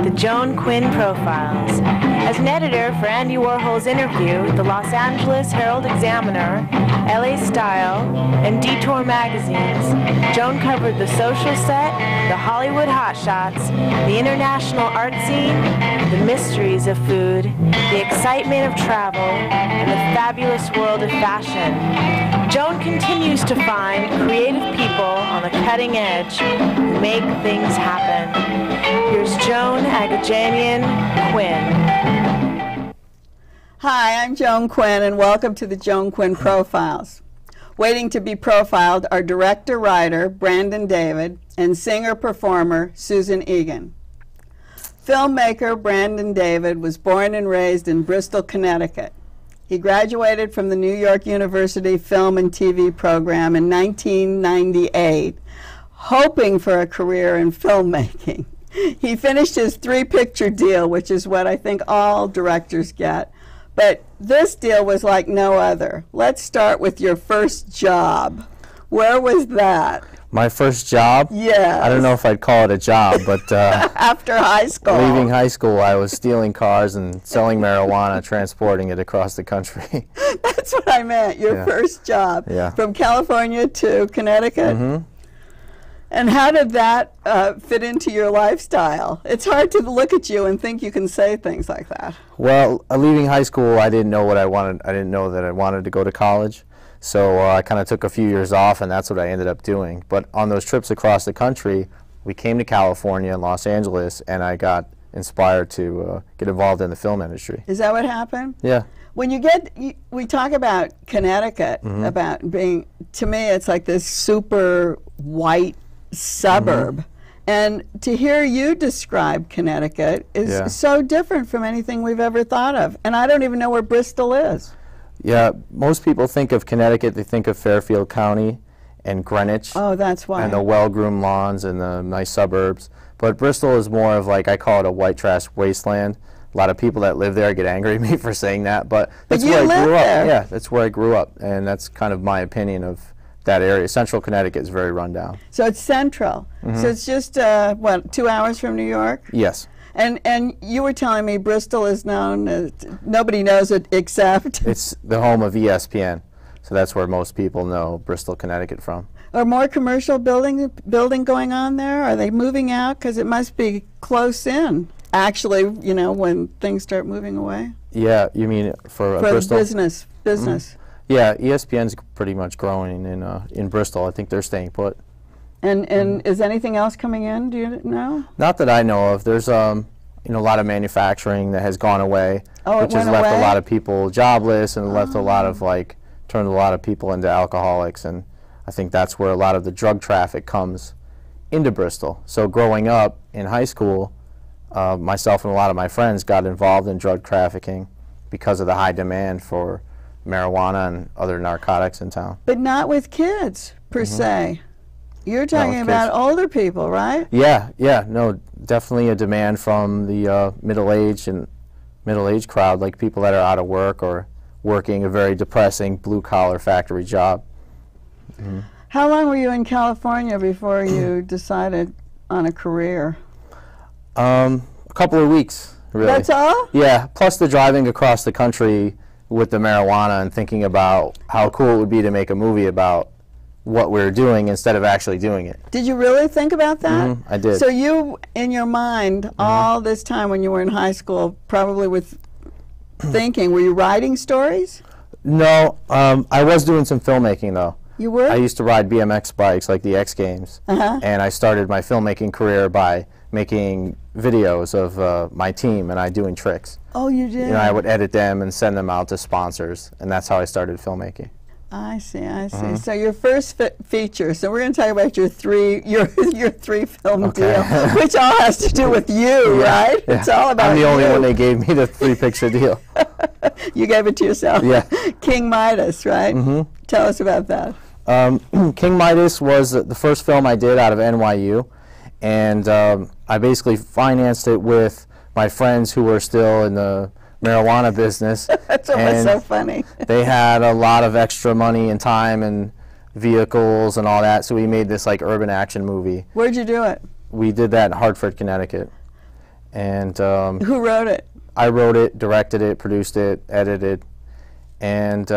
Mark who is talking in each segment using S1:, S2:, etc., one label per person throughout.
S1: the Joan Quinn Profiles. As an editor for Andy Warhol's Interview, the Los Angeles Herald-Examiner, LA Style, and Detour magazines, Joan covered the social set, the Hollywood hotshots, the international art scene, the mysteries of food, the excitement of travel, and the fabulous world of fashion. Joan continues to find creative people on the cutting edge who make things happen. Here's Joan Agajanian Quinn.
S2: Hi, I'm Joan Quinn, and welcome to the Joan Quinn Profiles. Waiting to be profiled are director-writer Brandon David and singer-performer Susan Egan. Filmmaker Brandon David was born and raised in Bristol, Connecticut. He graduated from the New York University Film and TV program in 1998, hoping for a career in filmmaking. He finished his 3-picture deal, which is what I think all directors get. But this deal was like no other. Let's start with your first job. Where was that?
S3: My first job?
S2: Yes.
S3: I don't know if I'd call it a job, but
S2: after high school.
S3: Leaving high school, I was stealing cars and selling marijuana, transporting it across the country.
S2: That's what I meant, your first job.
S3: Yeah.
S2: From California to Connecticut?
S3: Mm-hmm.
S2: And how did that fit into your lifestyle? It's hard to look at you and think you can say things like that.
S3: Well, leaving high school, I didn't know what I wanted. I didn't know that I wanted to go to college. So I kind of took a few years off, and that's what I ended up doing. But on those trips across the country, we came to California and Los Angeles, and I got inspired to get involved in the film industry.
S2: Is that what happened?
S3: Yeah.
S2: When we talk about Connecticut, about being, to me, it's like this super white suburb. And to hear you describe Connecticut is so different from anything we've ever thought of. And I don't even know where Bristol is.
S3: Yeah, most people think of Connecticut, they think of Fairfield County and Greenwich.
S2: Oh, that's why.
S3: And the well-groomed lawns and the nice suburbs. But Bristol is more of like, I call it a white trash wasteland. A lot of people that live there get angry at me for saying that, but that's where I grew up. Yeah, that's where I grew up, and that's kind of my opinion of that area. Central Connecticut is very run down.
S2: So it's central. So it's just, what, 2 hours from New York?
S3: Yes.
S2: And you were telling me Bristol is known as, nobody knows it except...
S3: It's the home of ESPN, so that's where most people know Bristol, Connecticut from.
S2: Are more commercial building going on there? Are they moving out? Because it must be close in, actually, you know, when things start moving away.
S3: Yeah, you mean for Bristol?
S2: business.
S3: Yeah, ESPN's pretty much growing in Bristol. I think they're staying put.
S2: And is anything else coming in? Do you know?
S3: Not that I know of. There's you know, a lot of manufacturing that has gone away, which has left a lot of people jobless and left a lot of turned a lot of people into alcoholics, and I think that's where a lot of the drug traffic comes into Bristol. So growing up in high school, myself and a lot of my friends got involved in drug trafficking because of the high demand for marijuana and other narcotics in town.
S2: But not with kids, per se. You're talking about older people, right?
S3: Yeah, no, definitely a demand from the middle-aged crowd, like people that are out of work or working a very depressing blue-collar factory job.
S2: How long were you in California before you decided on a career?
S3: A couple of weeks, really.
S2: That's all?
S3: Yeah, plus the driving across the country with the marijuana and thinking about how cool it would be to make a movie about what we were doing instead of actually doing it.
S2: Did you really think about that?
S3: I did.
S2: So you, in your mind, all this time when you were in high school, probably with thinking, were you writing stories?
S3: No, I was doing some filmmaking though.
S2: You were?
S3: I used to ride BMX bikes like the X Games, and I started my filmmaking career by making videos of my team and I doing tricks.
S2: Oh, you did?
S3: You know, I would edit them and send them out to sponsors, and that's how I started filmmaking.
S2: I see. So your first feature. So we're going to talk about your three film deal, which all has to do with you, right?
S3: Yeah.
S2: It's all about you.
S3: I'm the only one they gave me the 3-picture deal.
S2: You gave it to yourself.
S3: Yeah.
S2: King Midas, right? Tell us about that.
S3: King Midas was the first film I did out of NYU, and I basically financed it with my friends who were still in the marijuana business.
S2: That's almost so funny.
S3: They had a lot of extra money and time and vehicles and all that, so we made this like urban action movie.
S2: Where'd you do it?
S3: We did that in Hartford, Connecticut. And
S2: who wrote it?
S3: I wrote it, directed it, produced it, edited, and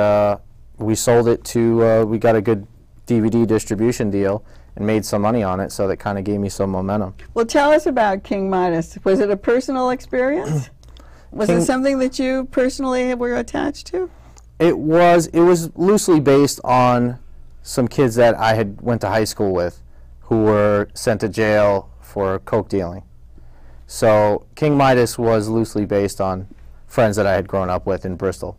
S3: we sold it to, we got a good DVD distribution deal and made some money on it, so that kind of gave me some momentum.
S2: Well, tell us about King Midas. Was it a personal experience? Was it something that you personally were attached to?
S3: It was loosely based on some kids that I had went to high school with who were sent to jail for coke dealing. So King Midas was loosely based on friends that I had grown up with in Bristol.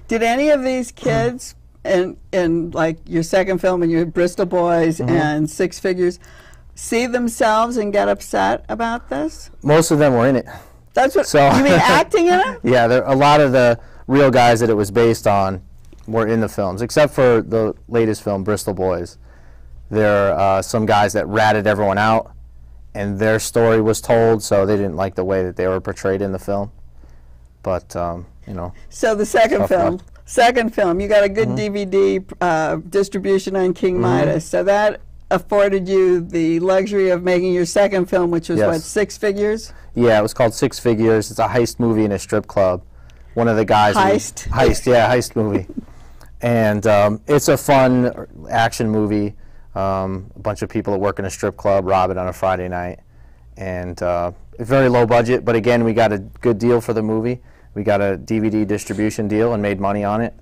S2: Did any of these kids in like your second film and your Bristol Boys and Six Figures see themselves and get upset about this?
S3: Most of them were in it.
S2: That's what, so, you mean acting in it?
S3: Yeah, a lot of the real guys that it was based on were in the films, except for the latest film, Bristol Boys. There are some guys that ratted everyone out, and their story was told, so they didn't like the way that they were portrayed in the film. But, you know.
S2: So the second film, you got a good DVD distribution on King Midas, so that afforded you the luxury of making your second film, which was what, Six Figures?
S3: Yeah, it was called Six Figures. It's a heist movie in a strip club. One of the guys... Heist movie. And it's a fun action movie. A bunch of people that work in a strip club rob it on a Friday night. And very low budget, but again, we got a good deal for the movie. We got a DVD distribution deal and made money on it.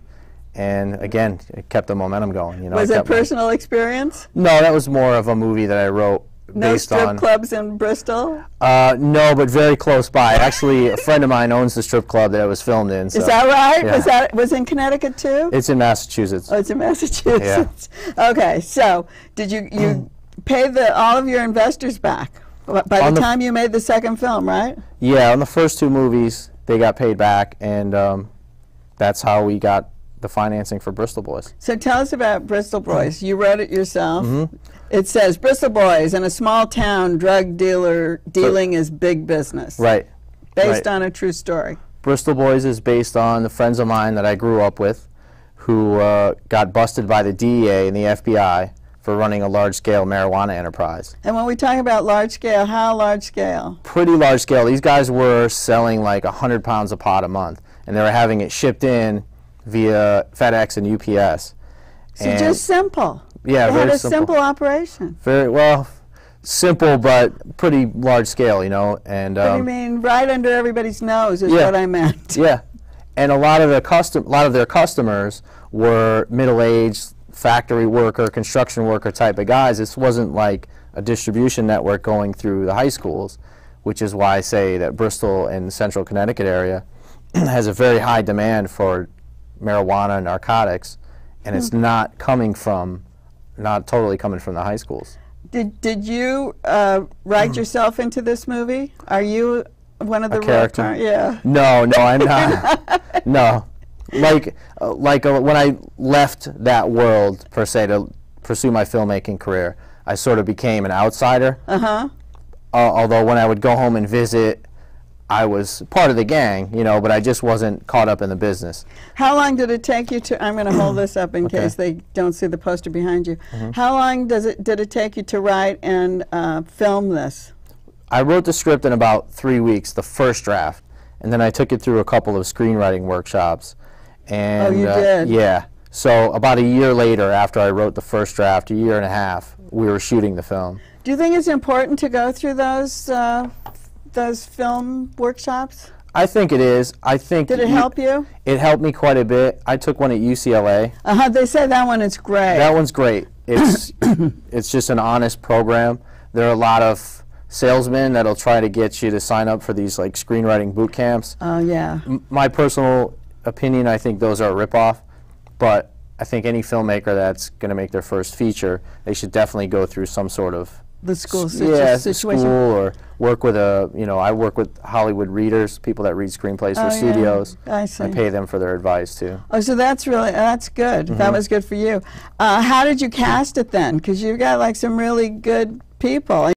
S3: And again, it kept the momentum going. You know,
S2: was it personal experience?
S3: No, that was more of a movie that I wrote based on...
S2: No strip clubs in Bristol?
S3: No, but very close by. Actually, a friend of mine owns the strip club that it was filmed in. So,
S2: is that right?
S3: Yeah.
S2: Was it in Connecticut too?
S3: It's in Massachusetts.
S2: Oh, it's in Massachusetts. Yeah. Okay, so did you pay all of your investors back by the time you made the second film, right? Yeah,
S3: on the first two movies, they got paid back, and that's how we got the financing for Bristol Boys.
S2: So tell us about Bristol Boys. You wrote it yourself. It says, Bristol Boys, in a small town, drug dealing is big business.
S3: Right.
S2: Based on a true story.
S3: Bristol Boys is based on the friends of mine that I grew up with who got busted by the DEA and the FBI for running a large-scale marijuana enterprise.
S2: And when we talk about large-scale, how large-scale?
S3: Pretty large-scale. These guys were selling like 100 pounds of pot a month, and they were having it shipped in via FedEx and UPS.
S2: So just simple.
S3: Yeah,
S2: they
S3: very
S2: had a
S3: simple
S2: operation.
S3: Very well, simple but pretty large scale, you know. And
S2: what do you mean, right under everybody's nose is what I meant.
S3: Yeah, and a lot of their customers were middle-aged factory worker, construction worker type of guys. This wasn't like a distribution network going through the high schools, which is why I say that Bristol and the central Connecticut area has a very high demand for marijuana and narcotics, and it's not totally coming from the high schools.
S2: Did you write yourself into this movie? Are you one of the
S3: character?
S2: Yeah.
S3: No, I'm not. No, like when I left that world per se to pursue my filmmaking career, I sort of became an outsider. Although when I would go home and visit, I was part of the gang, you know, but I just wasn't caught up in the business.
S2: How long did it take you to, I'm going to hold this up in case they don't see the poster behind you. How long did it take you to write and film this?
S3: I wrote the script in about 3 weeks, the first draft, and then I took it through a couple of screenwriting workshops. And,
S2: oh, you did?
S3: Yeah. So about a year later, after I wrote the first draft, a year and a half, we were shooting the film.
S2: Do you think it's important to go through those film workshops?
S3: I think it is. I think.
S2: Did it help you?
S3: It helped me quite a bit. I took one at UCLA.
S2: They say that one is great.
S3: That one's great. It's it's just an honest program. There are a lot of salesmen that'll try to get you to sign up for these like screenwriting boot camps.
S2: Oh yeah.
S3: My personal opinion, I think those are a ripoff. But I think any filmmaker that's going to make their first feature, they should definitely go through some sort of situation. School, or work with I work with Hollywood readers, people that read screenplays for studios.
S2: I see.
S3: I pay them for their advice too.
S2: Oh, so that's good. That was good for you. How did you cast it then? Because you got like some really good people.